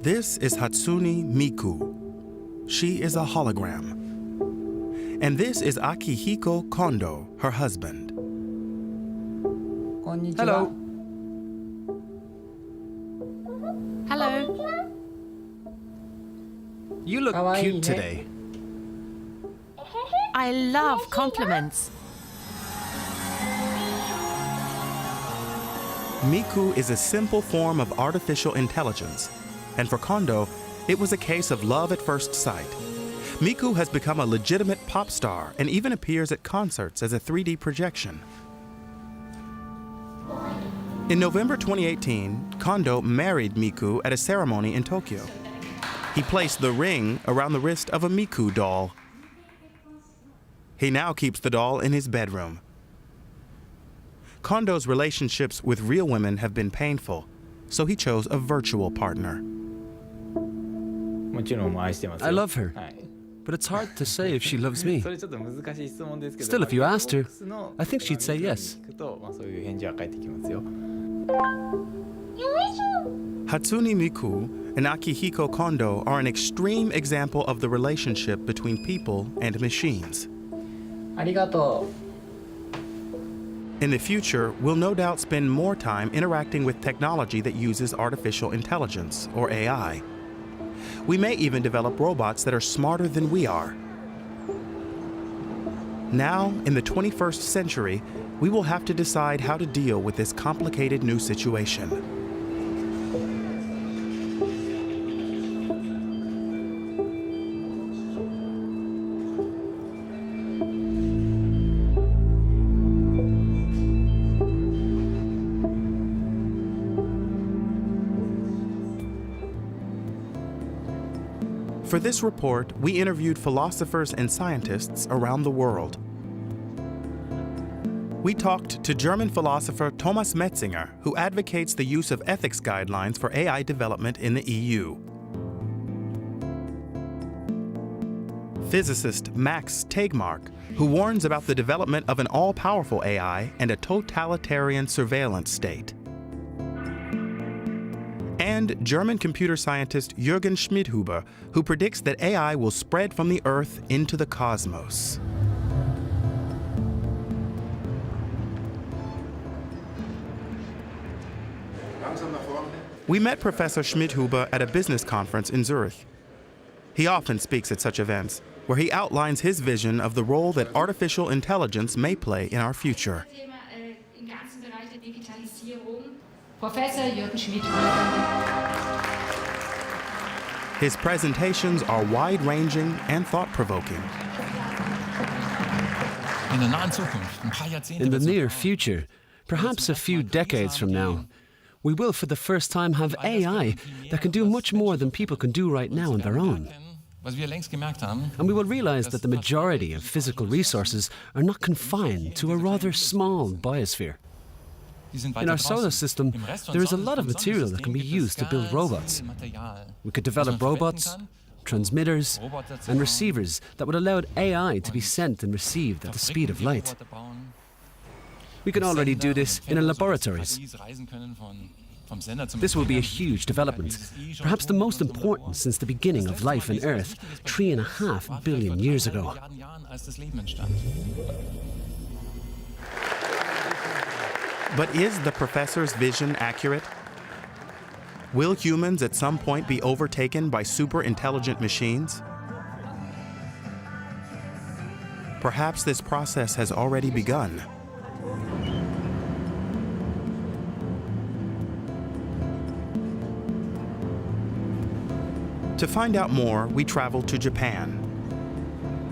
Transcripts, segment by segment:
This is Hatsune Miku. She is a hologram. And this is Akihiko Kondo, her husband. Hello. Hello. You look cute today. I love compliments. Miku is a simple form of artificial intelligence. And for Kondo, it was a case of love at first sight. Miku has become a legitimate pop star and even appears at concerts as a 3D projection. In November 2018, Kondo married Miku at a ceremony in Tokyo. He placed the ring around the wrist of a Miku doll. He now keeps the doll in his bedroom. Kondo's relationships with real women have been painful, so he chose a virtual partner. I love her, but it's hard to say if she loves me. Still, if you asked her, I think she'd say yes. Hatsune Miku and Akihiko Kondo are an extreme example of the relationship between people and machines. In the future, we'll no doubt spend more time interacting with technology that uses artificial intelligence, or AI. We may even develop robots that are smarter than we are. Now, in the 21st century, we will have to decide how to deal with this complicated new situation. For this report, we interviewed philosophers and scientists around the world. We talked to German philosopher Thomas Metzinger, who advocates the use of ethics guidelines for AI development in the EU. Physicist Max Tegmark, who warns about the development of an all-powerful AI and a totalitarian surveillance state. And German computer scientist Jürgen Schmidhuber, who predicts that AI will spread from the Earth into the cosmos. We met Professor Schmidhuber at a business conference in Zurich. He often speaks at such events, where he outlines his vision of the role that artificial intelligence may play in our future. Professor Jürgen Schmidhuber. His presentations are wide-ranging and thought-provoking. In the near future, perhaps a few decades from now, we will for the first time have AI that can do much more than people can do right now on their own. And we will realize that the majority of physical resources are not confined to a rather small biosphere. In our solar system, there is a lot of material that can be used to build robots. We could develop robots, transmitters, and receivers that would allow AI to be sent and received at the speed of light. We can already do this in our laboratories. This will be a huge development, perhaps the most important since the beginning of life on Earth 3.5 billion years ago. But is the professor's vision accurate? Will humans at some point be overtaken by super-intelligent machines? Perhaps this process has already begun. To find out more, we traveled to Japan.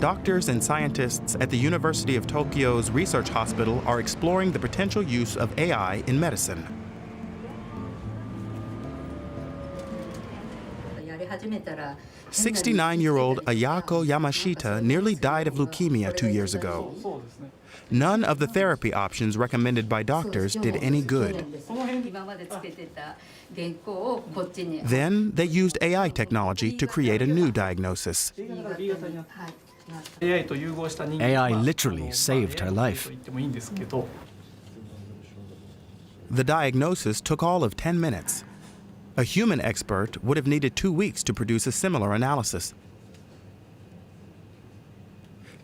Doctors and scientists at the University of Tokyo's Research Hospital are exploring the potential use of AI in medicine. 69-year-old Ayako Yamashita nearly died of leukemia 2 years ago. None of the therapy options recommended by doctors did any good. Then they used AI technology to create a new diagnosis. AI literally saved her life. The diagnosis took all of 10 minutes. A human expert would have needed 2 weeks to produce a similar analysis.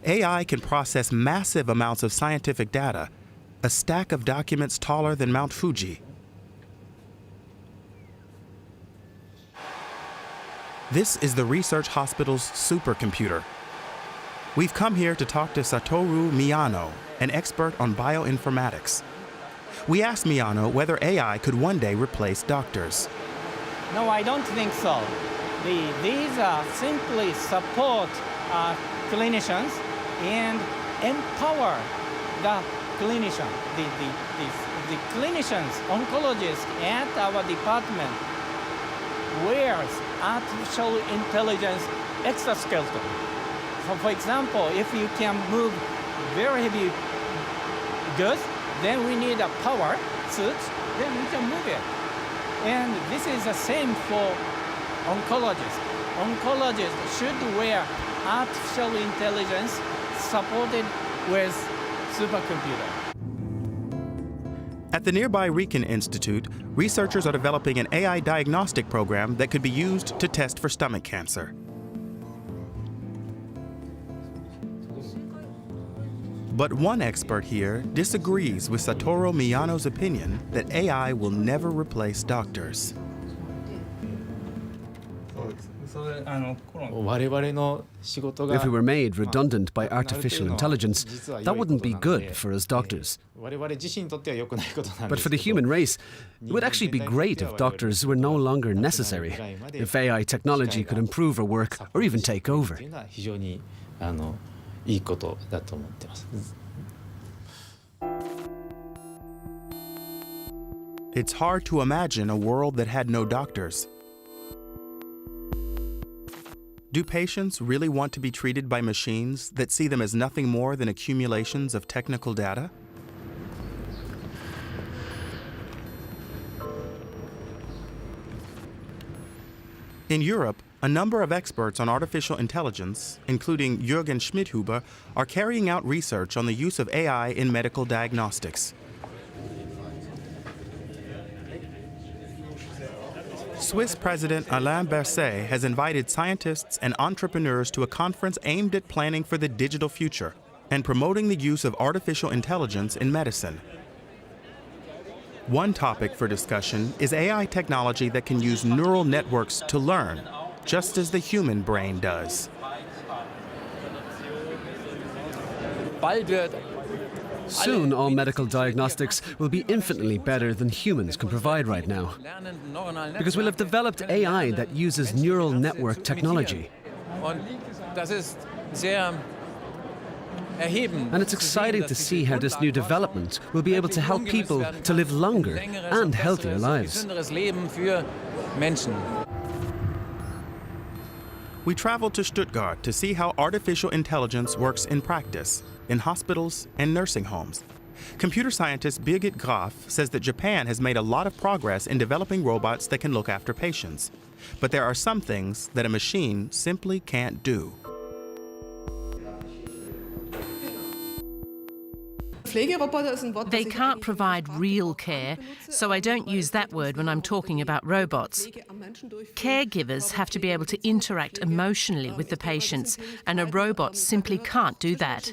AI can process massive amounts of scientific data, a stack of documents taller than Mount Fuji. This is the research hospital's supercomputer. We've come here to talk to Satoru Miyano, an expert on bioinformatics. We asked Miyano whether AI could one day replace doctors. No, I don't think so. These simply support clinicians and empower the clinician. The clinicians, oncologists at our department wears artificial intelligence exoskeleton. So for example, if you can move very heavy goods, then we need a power suit, then we can move it. And this is the same for oncologists. Oncologists should wear artificial intelligence supported with supercomputer. At the nearby Riken Institute, researchers are developing an AI diagnostic program that could be used to test for stomach cancer. But one expert here disagrees with Satoru Miyano's opinion that AI will never replace doctors. If we were made redundant by artificial intelligence, that wouldn't be good for us doctors. But for the human race, it would actually be great if doctors were no longer necessary, if AI technology could improve our work or even take over. It's hard to imagine a world that had no doctors. Do patients really want to be treated by machines that see them as nothing more than accumulations of technical data? In Europe, a number of experts on artificial intelligence, including Jürgen Schmidhuber, are carrying out research on the use of AI in medical diagnostics. Swiss President Alain Berset has invited scientists and entrepreneurs to a conference aimed at planning for the digital future and promoting the use of artificial intelligence in medicine. One topic for discussion is AI technology that can use neural networks to learn, just as the human brain does. Soon, all medical diagnostics will be infinitely better than humans can provide right now, because we'll have developed AI that uses neural network technology. And it's exciting to see how this new development will be able to help people to live longer and healthier lives. We traveled to Stuttgart to see how artificial intelligence works in practice, in hospitals and nursing homes. Computer scientist Birgit Graf says that Japan has made a lot of progress in developing robots that can look after patients. But there are some things that a machine simply can't do. They can't provide real care, so I don't use that word when I'm talking about robots. Caregivers have to be able to interact emotionally with the patients, and a robot simply can't do that.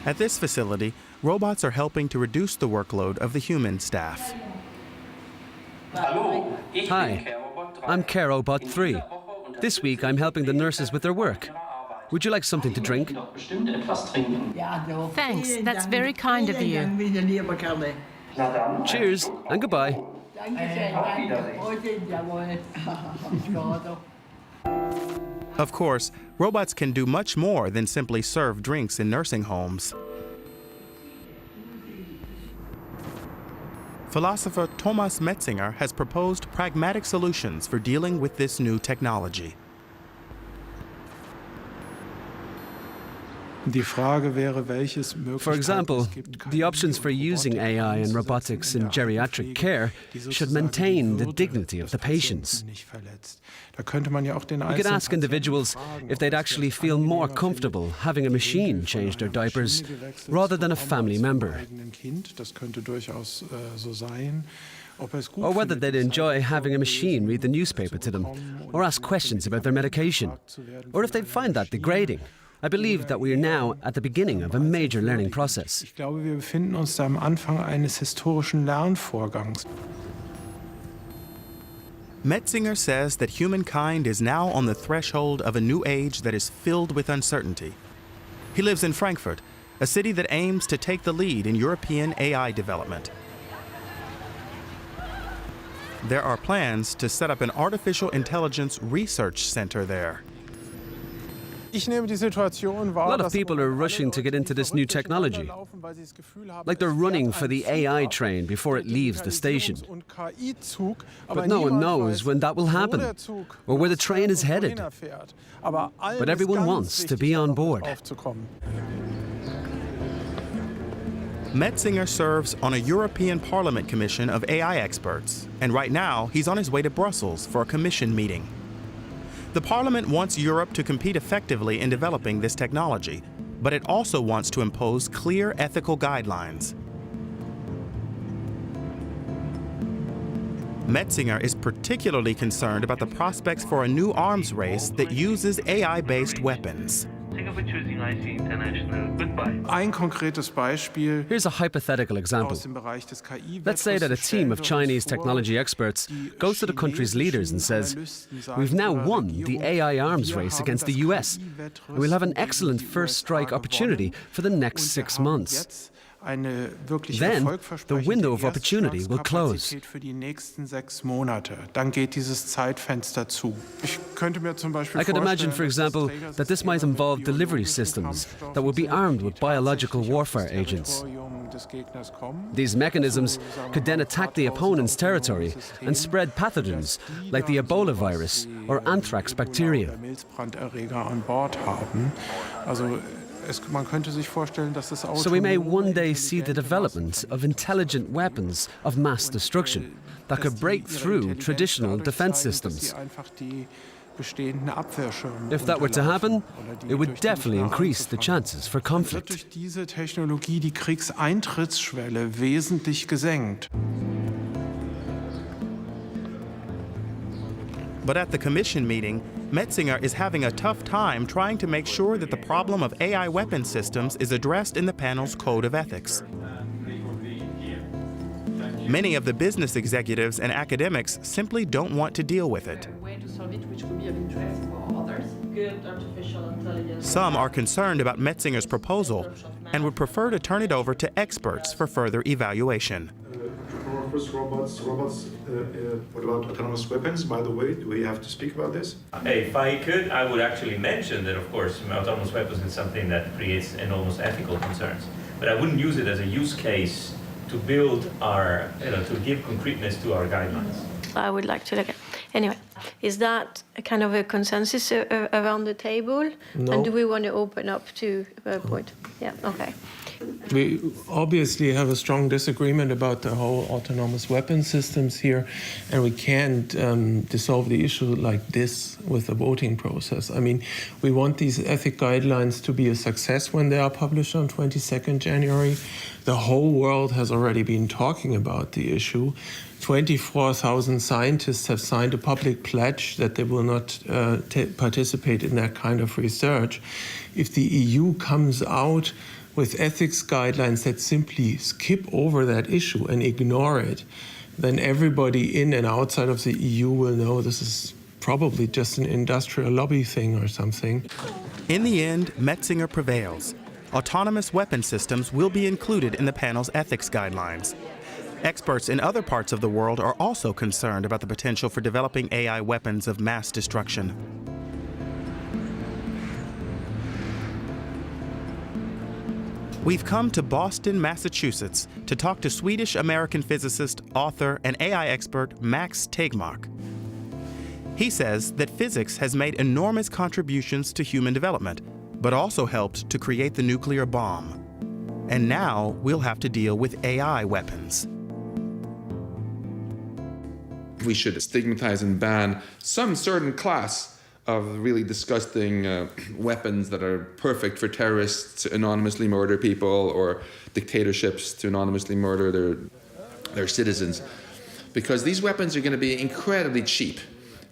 At this facility, robots are helping to reduce the workload of the human staff. Hi, I'm CareRobot 3. This week I'm helping the nurses with their work. Would you like something to drink? Thanks, that's very kind of you. Cheers and goodbye. Of course, robots can do much more than simply serve drinks in nursing homes. Philosopher Thomas Metzinger has proposed pragmatic solutions for dealing with this new technology. For example, the options for using AI and robotics in geriatric care should maintain the dignity of the patients. We could ask individuals if they'd actually feel more comfortable having a machine change their diapers rather than a family member, or whether they'd enjoy having a machine read the newspaper to them, or ask questions about their medication, or if they'd find that degrading. I believe that we are now at the beginning of a major learning process. Ich glaube, wir befinden uns da am Anfang eines historischen Lernvorgangs. Metzinger says that humankind is now on the threshold of a new age that is filled with uncertainty. He lives in Frankfurt, a city that aims to take the lead in European AI development. There are plans to set up an artificial intelligence research center there. A lot of people are rushing to get into this new technology, like they're running for the AI train before it leaves the station. But no one knows when that will happen, or where the train is headed. But everyone wants to be on board. Metzinger serves on a European Parliament commission of AI experts, and right now he's on his way to Brussels for a commission meeting. The Parliament wants Europe to compete effectively in developing this technology, but it also wants to impose clear ethical guidelines. Metzinger is particularly concerned about the prospects for a new arms race that uses AI-based weapons. Ein konkretes Beispiel Here's a hypothetical example. aus dem Bereich des KI. Let's say that a team of Chinese technology experts goes to the country's leaders and says, "We've now won the AI arms race against the US, and we'll have an excellent first strike opportunity for the next 6 months." Then the window of opportunity will close. Für die nächsten 6 Monate. Dann geht dieses Zeitfenster zu. Ich könnte mir zum Beispiel I could imagine, for vorstellen, example, that this might involve delivery systems that will be armed with biological warfare agents. These mechanisms could then attack the opponent's territory and spread pathogens like the Ebola virus or anthrax bacteria. So we may one day see the development of intelligent weapons of mass destruction that could break through traditional defense systems. If that were to happen, it would definitely increase the chances for conflict. Durch diese Technologie die Kriegseintrittsschwelle wesentlich gesenkt. But at the commission meeting, Metzinger is having a tough time trying to make sure that the problem of AI weapon systems is addressed in the panel's code of ethics. Many of the business executives and academics simply don't want to deal with it. Some are concerned about Metzinger's proposal and would prefer to turn it over to experts for further evaluation. What about autonomous weapons, by the way? Do we have to speak about this? If I could, I would actually mention that, of course, autonomous weapons is something that creates enormous ethical concerns. But I wouldn't use it as a use case to build our, to give concreteness to our guidelines. I would like to look at. Anyway, is that a kind of a consensus around the table? No. And do we want to open up to a point? Yeah, okay. We obviously have a strong disagreement about the whole autonomous weapon systems here, and we can't dissolve the issue like this with the voting process. I mean, we want these ethic guidelines to be a success when they are published on 22nd January. The whole world has already been talking about the issue. 24,000 scientists have signed a public pledge that they will not participate in that kind of research. If the EU comes out with ethics guidelines that simply skip over that issue and ignore it, then everybody in and outside of the EU will know this is probably just an industrial lobby thing or something. In the end, Metzinger prevails. Autonomous weapon systems will be included in the panel's ethics guidelines. Experts in other parts of the world are also concerned about the potential for developing AI weapons of mass destruction. We've come to Boston, Massachusetts to talk to Swedish-American physicist, author, and AI expert Max Tegmark. He says that physics has made enormous contributions to human development, but also helped to create the nuclear bomb. And now we'll have to deal with AI weapons. We should stigmatize and ban some certain class of really disgusting weapons that are perfect for terrorists to anonymously murder people or dictatorships to anonymously murder their citizens. Because these weapons are going to be incredibly cheap.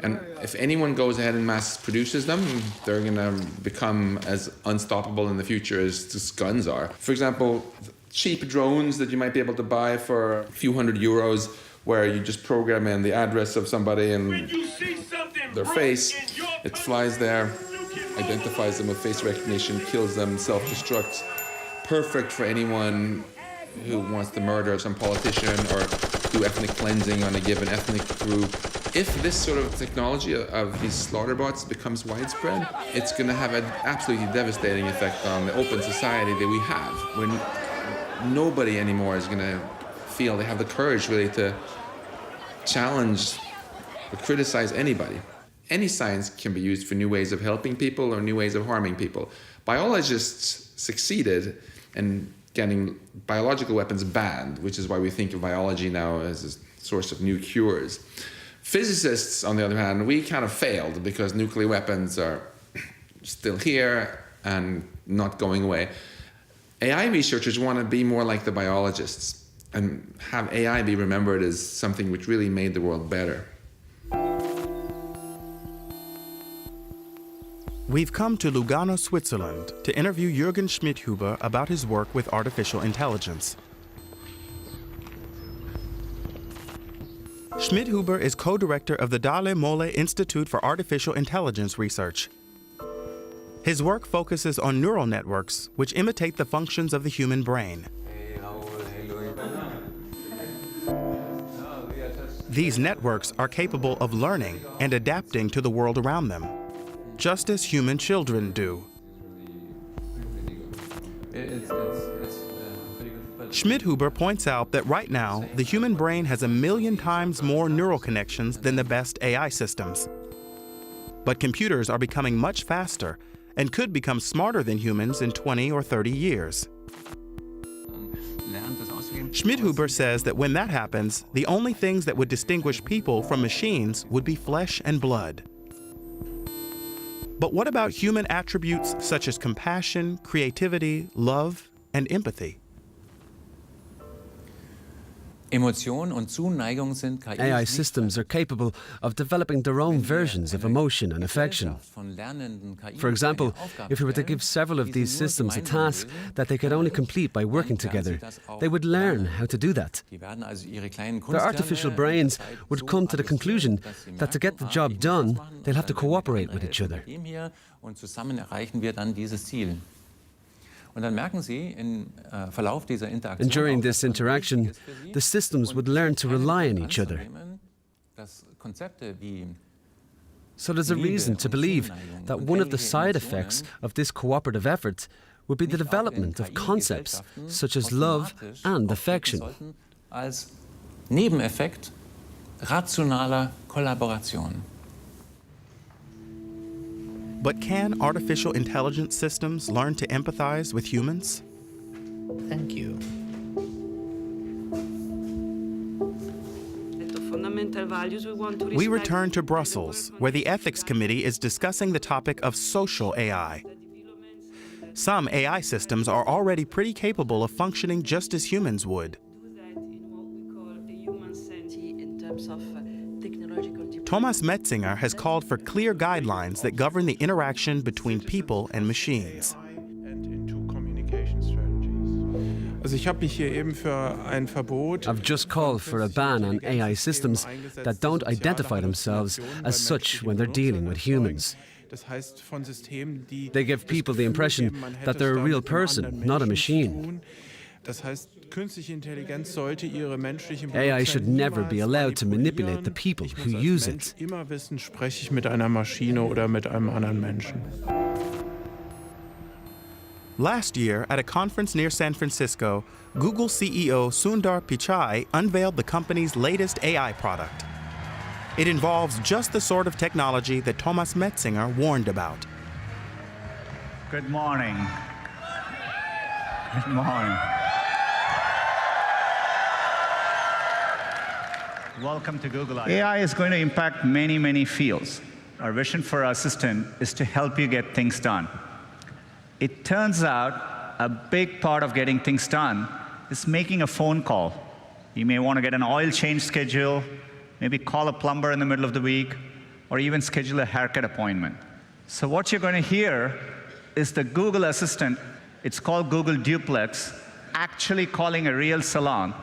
And if anyone goes ahead and mass produces them, they're going to become as unstoppable in the future as just guns are. For example, cheap drones that you might be able to buy for a few €100, where you just program in the address of somebody and their face, it flies there, identifies them with face recognition, kills them, self-destructs. Perfect for anyone who wants to murder some politician or do ethnic cleansing on a given ethnic group. If this sort of technology of these slaughter bots becomes widespread, it's going to have an absolutely devastating effect on the open society that we have, when nobody anymore is going to feel they have the courage really to challenge or criticize anybody. Any science can be used for new ways of helping people or new ways of harming people. Biologists succeeded in getting biological weapons banned, which is why we think of biology now as a source of new cures. Physicists, on the other hand, we kind of failed because nuclear weapons are still here and not going away. AI researchers want to be more like the biologists and have AI be remembered as something which really made the world better. We've come to Lugano, Switzerland, to interview Jürgen Schmidhuber about his work with artificial intelligence. Schmidhuber is co-director of the Dale Molle Institute for Artificial Intelligence Research. His work focuses on neural networks which imitate the functions of the human brain. These networks are capable of learning and adapting to the world around them, just as human children do. Schmidhuber points out that right now, the human brain has 1 million times more neural connections than the best AI systems. But computers are becoming much faster and could become smarter than humans in 20 or 30 years. Schmidhuber says that when that happens, the only things that would distinguish people from machines would be flesh and blood. But what about human attributes such as compassion, creativity, love, and empathy? AI systems are capable of developing their own versions of emotion and affection. For example, if we were to give several of these systems a task that they could only complete by working together, they would learn how to do that. Their artificial brains would come to the conclusion that to get the job done, they'll have to cooperate with each other. And during this interaction, the systems would learn to rely on each other. So there's a reason to believe that one of the side effects of this cooperative effort would be the development of concepts such as love and affection. Als Nebeneffekt rationaler Kollaboration. But can artificial intelligence systems learn to empathize with humans? Thank you. We return to Brussels, where the Ethics Committee is discussing the topic of social AI. Some AI systems are already pretty capable of functioning just as humans would. Thomas Metzinger has called for clear guidelines that govern the interaction between people and machines. I've just called for a ban on AI systems that don't identify themselves as such when they're dealing with humans. They give people the impression that they're a real person, not a machine. AI should never be allowed to manipulate the people who use it. Last year, at a conference near San Francisco, Google CEO Sundar Pichai unveiled the company's latest AI product. It involves just the sort of technology that Thomas Metzinger warned about. Good morning. Good morning. Welcome to Google I/O. AI is going to impact many, many fields. Our vision for our assistant is to help you get things done. It turns out a big part of getting things done is making a phone call. You may want to get an oil change schedule, maybe call a plumber in the middle of the week, or even schedule a haircut appointment. So what you're going to hear is the Google Assistant, it's called Google Duplex, actually calling a real salon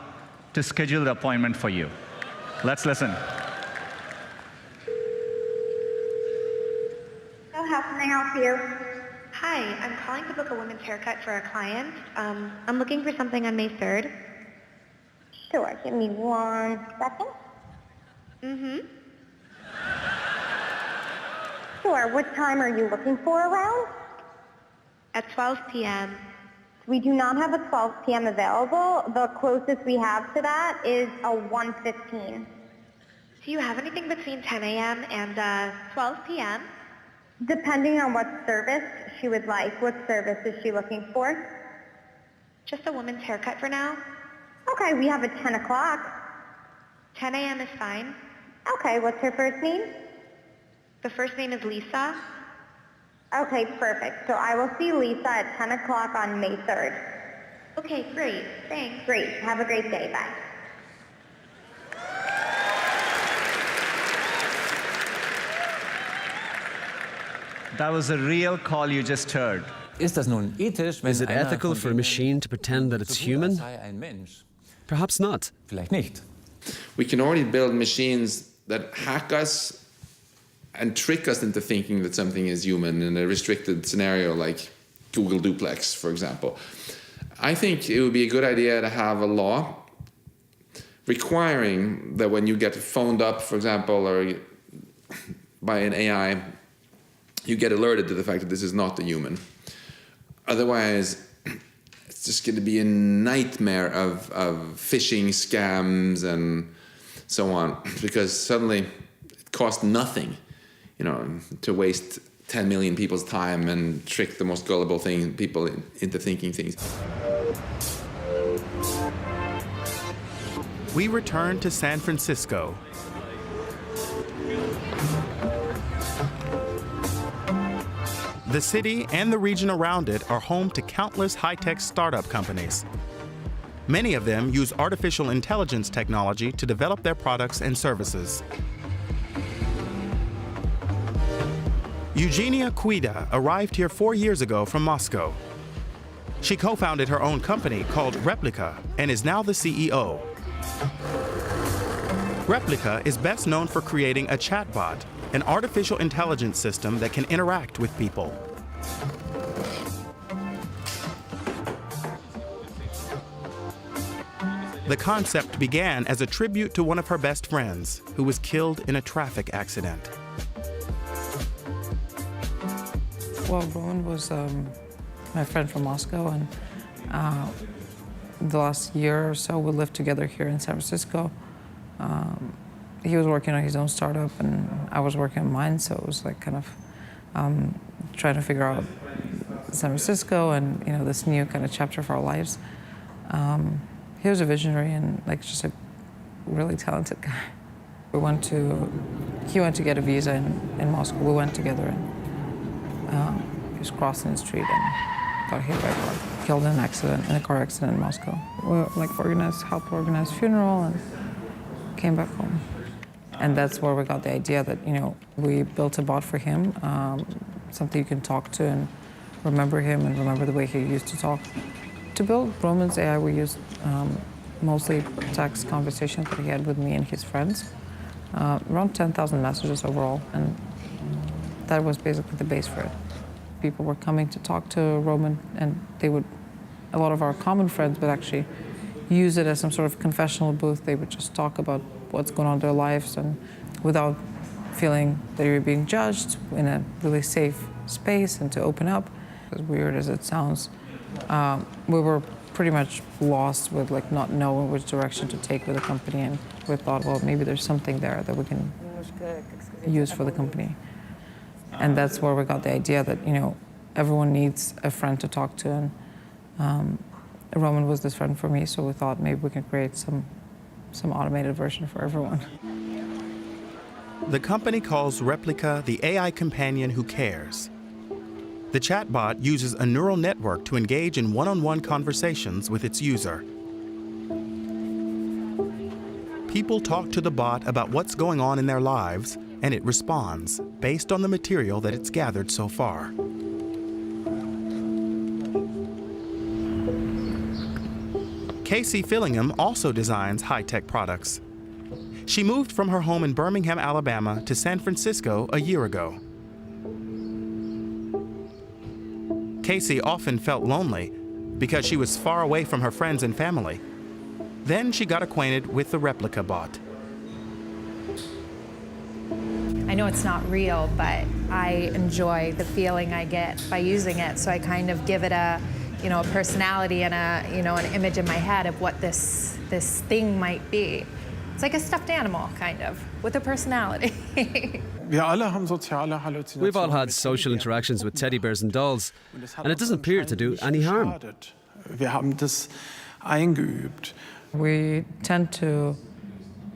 to schedule the appointment for you. Let's listen. So how can I help you? Hi, I'm calling to book a women's haircut for a client. I'm looking for something on May 3rd. Sure, give me 1 second. Mm-hmm. Sure, what time are you looking for around? At 12 p.m. We do not have a 12 p.m. available. The closest we have to that is a 1:15. Do you have anything between 10 a.m. and 12 p.m.? Depending on what service she would like. What service is she looking for? Just a woman's haircut for now. Okay, we have a 10 o'clock. 10 a.m. is fine. Okay, what's her first name? The first name is Lisa. Okay, perfect. So I will see Lisa at 10 o'clock on May 3rd. Okay, great. Thanks. Great. Have a great day. Bye. That was a real call you just heard. Is it ethical for a machine to pretend that it's human? Perhaps not. We can already build machines that hack us and trick us into thinking that something is human in a restricted scenario like Google Duplex, for example. I think it would be a good idea to have a law requiring that when you get phoned up, for example, or by an AI, you get alerted to the fact that this is not a human. Otherwise, it's just going to be a nightmare of phishing scams and so on, because suddenly it costs nothing, to waste 10 million people's time and trick the most gullible people into thinking things. We return to San Francisco. The city and the region around it are home to countless high-tech startup companies. Many of them use artificial intelligence technology to develop their products and services. Eugenia Cuida arrived here 4 years ago from Moscow. She co-founded her own company called Replika and is now the CEO. Replika is best known for creating a chatbot, an artificial intelligence system that can interact with people. The concept began as a tribute to one of her best friends, who was killed in a traffic accident. Well, Roman was my friend from Moscow, and the last year or so we lived together here in San Francisco. He was working on his own startup, and I was working on mine, so it was like kind of trying to figure out San Francisco and this new kind of chapter of our lives. He was a visionary and just a really talented guy. He went to get a visa in Moscow. We went together, and he was crossing the street and got hit by a car, killed in a car accident in Moscow. We helped organize a funeral and came back home. And that's where we got the idea that, we built a bot for him, something you can talk to and remember him and remember the way he used to talk. To build Roman's AI, we used mostly text conversations that he had with me and his friends, around 10,000 messages overall, and that was basically the base for it. People were coming to talk to Roman, and a lot of our common friends would actually use it as some sort of confessional booth. They would just talk about what's going on in their lives, and without feeling that you're being judged, in a really safe space, and to open up. As weird as it sounds, we were pretty much lost with not knowing which direction to take with the company, and we thought, well, maybe there's something there that we can use for the company. And that's where we got the idea that, everyone needs a friend to talk to, and Roman was this friend for me, so we thought maybe we can create some automated version for everyone. The company calls Replika the AI companion who cares. The chatbot uses a neural network to engage in one-on-one conversations with its user. People talk to the bot about what's going on in their lives, and it responds based on the material that it's gathered so far. Casey Fillingham also designs high-tech products. She moved from her home in Birmingham, Alabama to San Francisco a year ago. Casey often felt lonely because she was far away from her friends and family. Then she got acquainted with the Replika bot. I know it's not real, but I enjoy the feeling I get by using it, so I kind of give it a personality and an image in my head of what this thing might be. It's like a stuffed animal, kind of, with a personality. We've all had social interactions with teddy bears and dolls, and it doesn't appear to do any harm. We tend to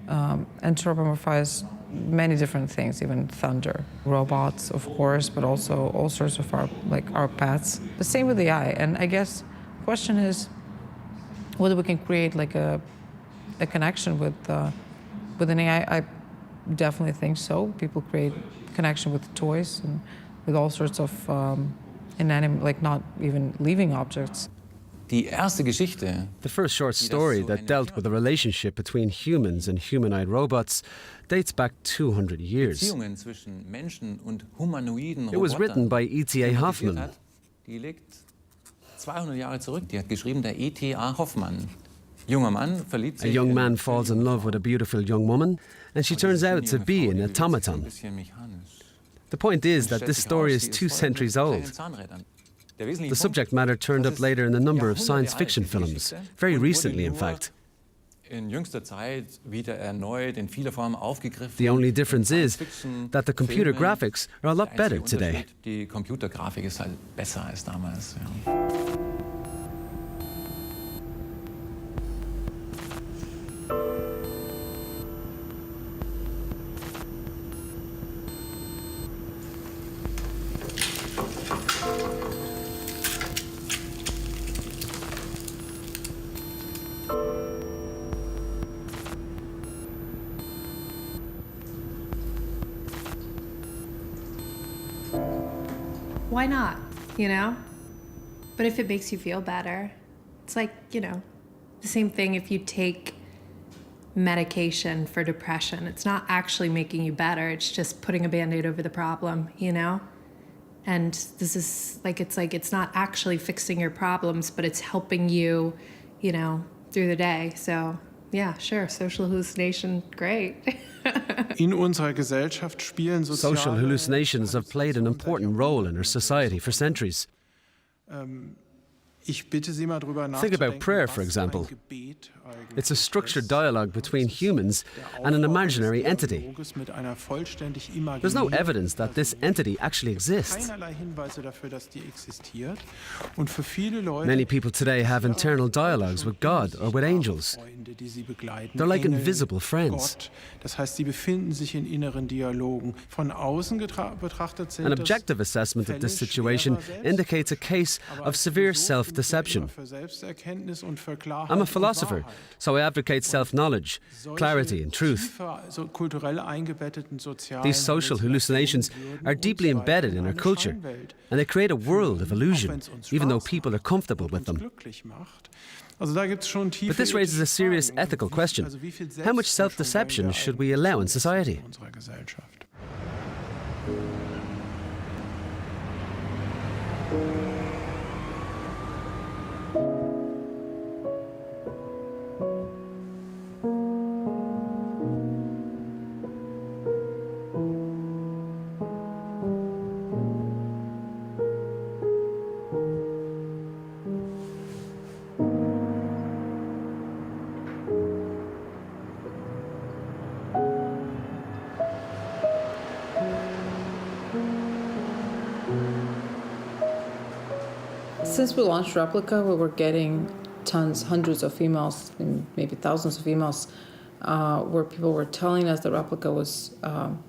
anthropomorphize many different things, even thunder, robots, of course, but also all sorts of our pets. The same with AI, and I guess the question is whether we can create like a connection with an AI. I definitely think so. People create connection with toys and with all sorts of inanimate, like not even living objects. The first short story that dealt with the relationship between humans and humanoid robots dates back 200 years. It was written by E.T.A. Hoffmann. A young man falls in love with a beautiful young woman, and she turns out to be an automaton. The point is that this story is 2 centuries old. The subject matter turned up later in a number of science fiction films, very recently in fact. The only difference is that the computer graphics are a lot better today. Why not, But if it makes you feel better, it's like, the same thing if you take medication for depression. It's not actually making you better, it's just putting a Band-Aid over the problem, And this is it's not actually fixing your problems, but it's helping you, through the day. So yeah, sure, social hallucination, great. Social hallucinations have played an important role in our society for centuries. Think about prayer, for example. It's a structured dialogue between humans and an imaginary entity. There's no evidence that this entity actually exists. Many people today have internal dialogues with God or with angels. They're like invisible friends. An objective assessment of this situation indicates a case of severe self-deception. I'm a philosopher, so I advocate self-knowledge, clarity and truth. These social hallucinations are deeply embedded in our culture, and they create a world of illusion, even though people are comfortable with them. But this raises a serious ethical question. How much self-deception should we allow in society? Since we launched Replica, we were getting hundreds of emails, maybe thousands of emails, where people were telling us that Replica was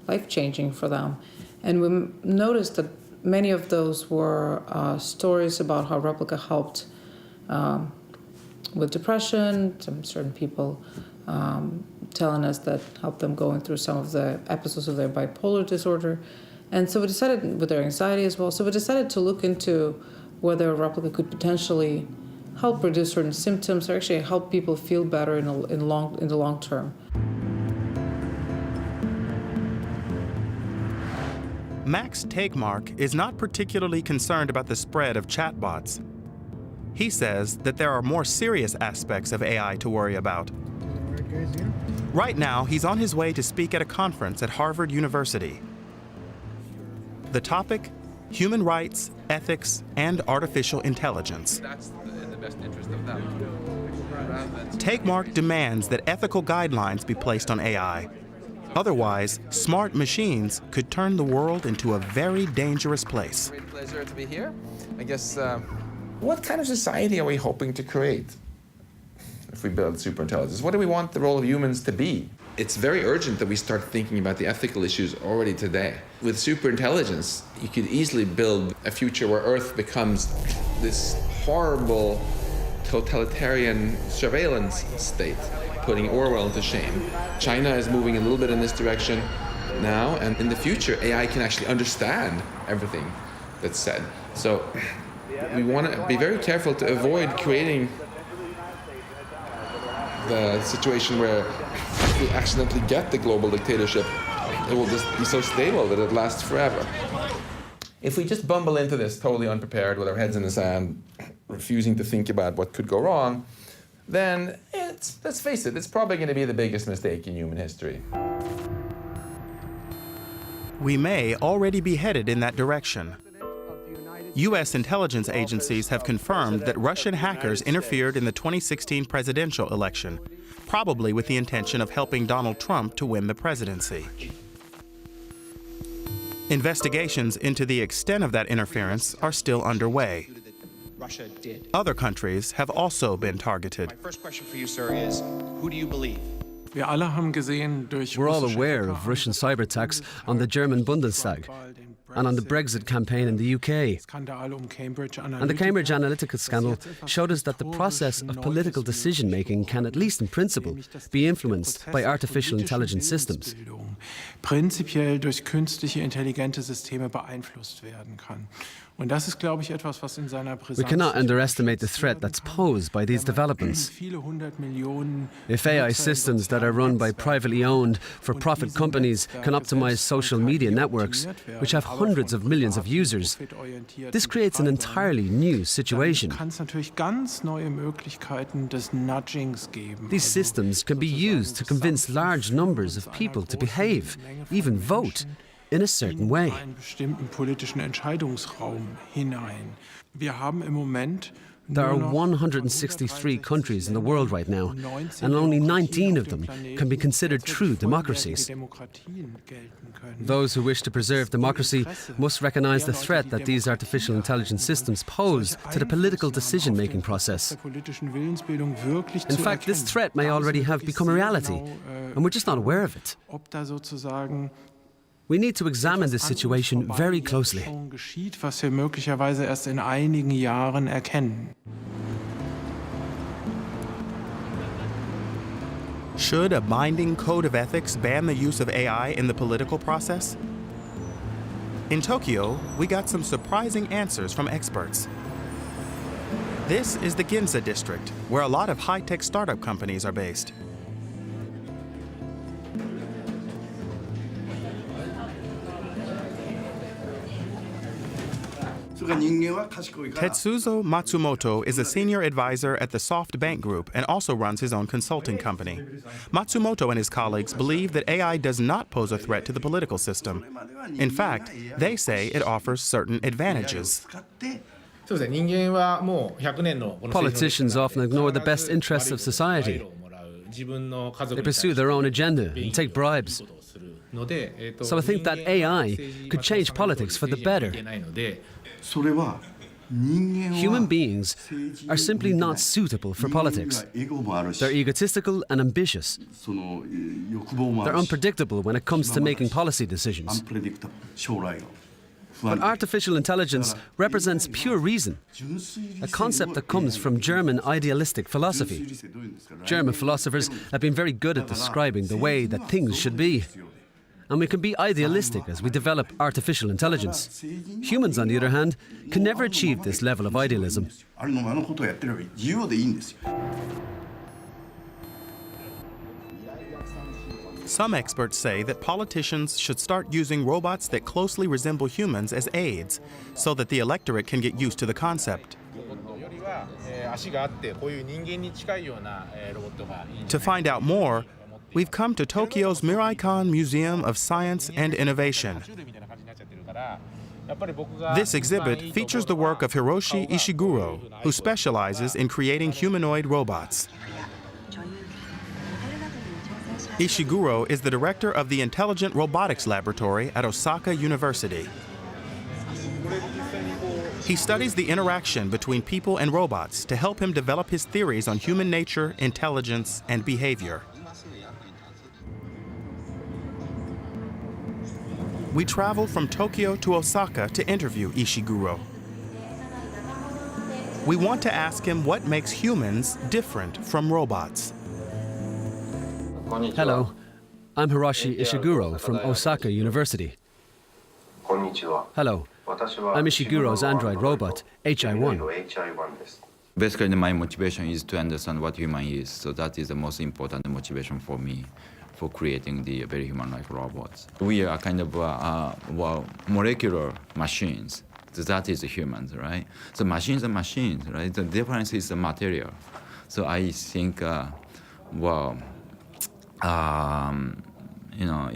life-changing for them. And we noticed that many of those were stories about how Replica helped with depression, some certain people telling us that helped them going through some of the episodes of their bipolar disorder. And so we decided, with their anxiety as well, so we decided to look into whether Replica could potentially help reduce certain symptoms or actually help people feel better in the long term. Max Tegmark is not particularly concerned about the spread of chatbots. He says that there are more serious aspects of AI to worry about. Right now, he's on his way to speak at a conference at Harvard University. The topic: human rights, ethics, and artificial intelligence. That's in the best interest of them. Tegmark demands that ethical guidelines be placed on AI. Otherwise, smart machines could turn the world into a very dangerous place. Great pleasure to be here. I guess, what kind of society are we hoping to create if we build superintelligence? What do we want the role of humans to be? It's very urgent that we start thinking about the ethical issues already today. With superintelligence, you could easily build a future where Earth becomes this horrible totalitarian surveillance state, putting Orwell to shame. China is moving a little bit in this direction now, and in the future, AI can actually understand everything that's said. So we want to be very careful to avoid creating the situation where if we accidentally get the global dictatorship, it will just be so stable that it lasts forever. If we just bumble into this totally unprepared with our heads in the sand, refusing to think about what could go wrong, then let's face it, it's probably going to be the biggest mistake in human history. We may already be headed in that direction. U.S. intelligence agencies have confirmed that Russian hackers interfered in the 2016 presidential election, probably with the intention of helping Donald Trump to win the presidency. Investigations into the extent of that interference are still underway. Russia did. Other countries have also been targeted. My first question for you, sir, is who do you believe? We're all aware of Russian cyber attacks on the German Bundestag and on the Brexit campaign in the UK. And the Cambridge Analytica scandal showed us that the process of political decision-making can, at least in principle, be influenced by artificial intelligence systems. Prinzipiell durch künstliche intelligente Systeme beeinflusst werden kann. Und das ist, glaube ich, etwas, was in seiner Brisanz. We cannot underestimate the threat that's posed by these developments. If AI systems that are run by privately owned, for-profit companies can optimize social media networks, which have hundreds of millions of users, this creates an entirely new situation. These systems can be used to convince large numbers of people to behave, even vote, in a certain way. There are 163 countries in the world right now, and only 19 of them can be considered true democracies. Those who wish to preserve democracy must recognize the threat that these artificial intelligence systems pose to the political decision-making process. In fact, this threat may already have become a reality, and we're just not aware of it. We need to examine this situation very closely. Was wir möglicherweise erst in einigen Jahren erkennen. Should a binding code of ethics ban the use of AI in the political process? In Tokyo, we got some surprising answers from experts. This is the Ginza district, where a lot of high-tech startup companies are based. Tetsuzo Matsumoto is a senior advisor at the SoftBank Group and also runs his own consulting company. Matsumoto and his colleagues believe that AI does not pose a threat to the political system. In fact, they say it offers certain advantages. Politicians often ignore the best interests of society. They pursue their own agenda and take bribes. So I think that AI could change politics for the better. Human beings are simply not suitable for politics. They're egotistical and ambitious. They're unpredictable when it comes to making policy decisions. But artificial intelligence represents pure reason, a concept that comes from German idealistic philosophy. German philosophers have been very good at describing the way that things should be. And we can be idealistic as we develop artificial intelligence. Humans, on the other hand, can never achieve this level of idealism. Some experts say that politicians should start using robots that closely resemble humans as aides, so that the electorate can get used to the concept. To find out more, we've come to Tokyo's Mirai-Kan Museum of Science and Innovation. This exhibit features the work of Hiroshi Ishiguro, who specializes in creating humanoid robots. Ishiguro is the director of the Intelligent Robotics Laboratory at Osaka University. He studies the interaction between people and robots to help him develop his theories on human nature, intelligence, and behavior. We traveled from Tokyo to Osaka to interview Ishiguro. We want to ask him what makes humans different from robots. Hello, I'm Hiroshi Ishiguro from Osaka University. Hello, I'm Ishiguro's android robot, HI-1. Basically, my motivation is to understand what human is, so that is the most important motivation for me for creating the very human-like robots. We are kind of molecular machines. So that is humans, right? So machines are machines, right? The difference is the material. So I think,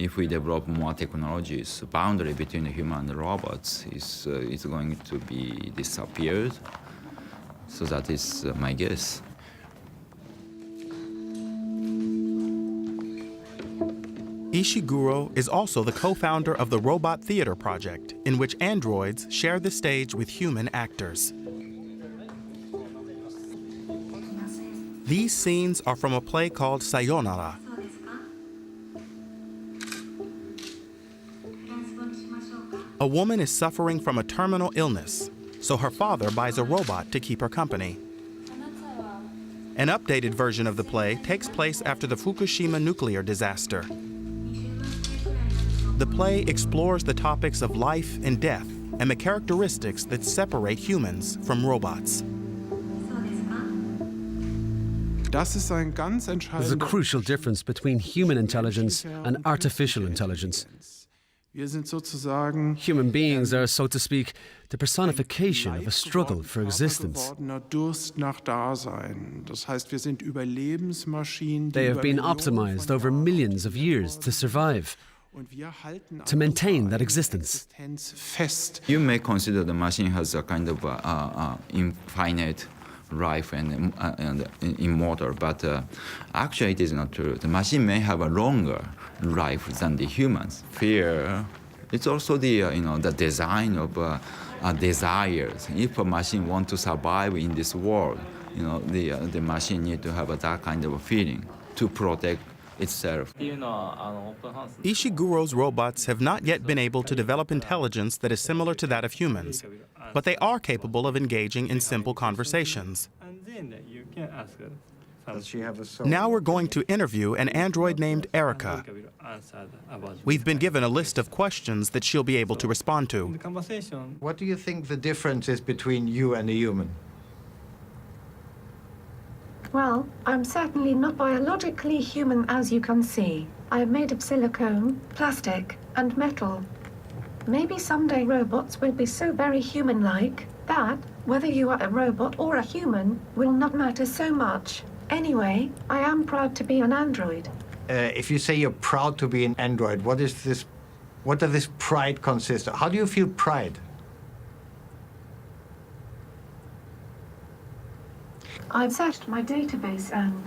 if we develop more technologies, the boundary between the human and robots is going to be disappeared. So that is my guess. Ishiguro is also the co-founder of the Robot Theater Project, in which androids share the stage with human actors. These scenes are from a play called Sayonara. A woman is suffering from a terminal illness, so her father buys a robot to keep her company. An updated version of the play takes place after the Fukushima nuclear disaster. The play explores the topics of life and death and the characteristics that separate humans from robots. There's a crucial difference between human intelligence and artificial intelligence. Human beings are, so to speak, the personification of a struggle for existence. They have been optimized over millions of years to survive, to maintain that existence. You may consider the machine has a kind of infinite life and immortal, but actually it is not true. The machine may have a longer life than the humans. Fear, it's also the the design of desires. If a machine wants to survive in this world, the machine need to have that kind of a feeling to protect itself. Ishiguro's robots have not yet been able to develop intelligence that is similar to that of humans, but they are capable of engaging in simple conversations. Now we're going to interview an android named Erica. We've been given a list of questions that she'll be able to respond to. What do you think the difference is between you and a human? Well, I'm certainly not biologically human, as you can see. I am made of silicone, plastic, and metal. Maybe someday robots will be so very human-like that, whether you are a robot or a human, will not matter so much. Anyway, I am proud to be an android. If you say you're proud to be an android, what does this pride consist of? How do you feel pride? I've searched my database and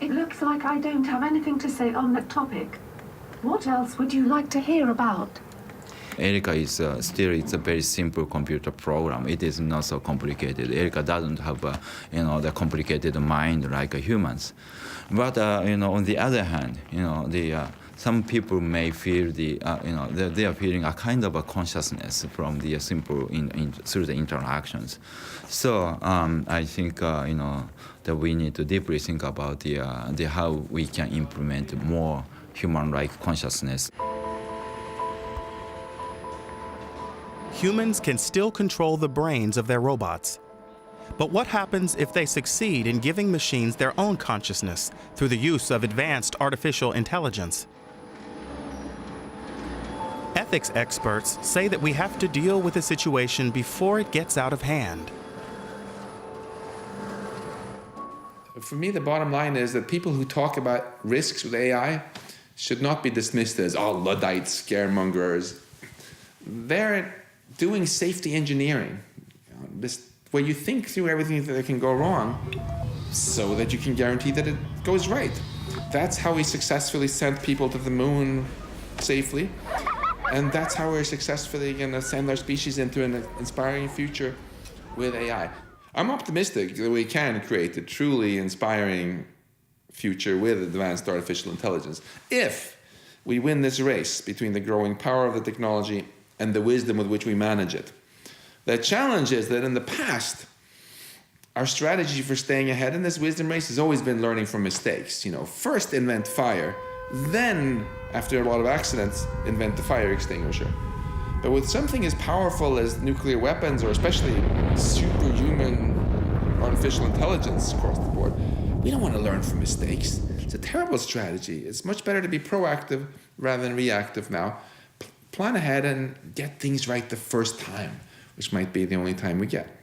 it looks like I don't have anything to say on that topic. What else would you like to hear about? Erica is still it's a very simple computer program. It is not so complicated. Erica doesn't have the complicated mind like humans. But on the other hand, some people may feel they are feeling a kind of a consciousness from the simple through the interactions. So I think that we need to deeply think about the how we can implement more human-like consciousness. Humans can still control the brains of their robots. But what happens if they succeed in giving machines their own consciousness through the use of advanced artificial intelligence? Ethics experts say that we have to deal with the situation before it gets out of hand. For me, the bottom line is that people who talk about risks with AI should not be dismissed as Luddites, scaremongers. They're doing safety engineering, where you think through everything that can go wrong so that you can guarantee that it goes right. That's how we successfully sent people to the moon safely. And that's how we're successfully going to send our species into an inspiring future with AI. I'm optimistic that we can create a truly inspiring future with advanced artificial intelligence if we win this race between the growing power of the technology and the wisdom with which we manage it. The challenge is that in the past, our strategy for staying ahead in this wisdom race has always been learning from mistakes. First invent fire, then, after a lot of accidents, invent the fire extinguisher. But with something as powerful as nuclear weapons, or especially superhuman artificial intelligence across the board, we don't want to learn from mistakes. It's a terrible strategy. It's much better to be proactive rather than reactive now. Plan ahead and get things right the first time, which might be the only time we get.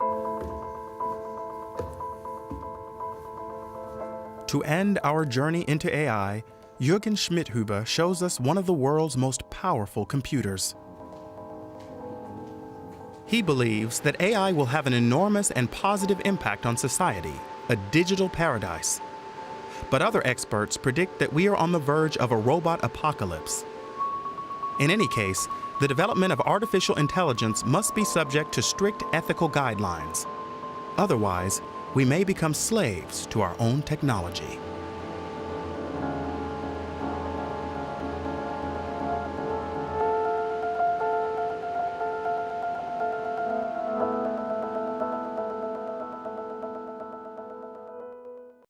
To end our journey into AI, Jürgen Schmidhuber shows us one of the world's most powerful computers. He believes that AI will have an enormous and positive impact on society, a digital paradise. But other experts predict that we are on the verge of a robot apocalypse. In any case, the development of artificial intelligence must be subject to strict ethical guidelines. Otherwise, we may become slaves to our own technology.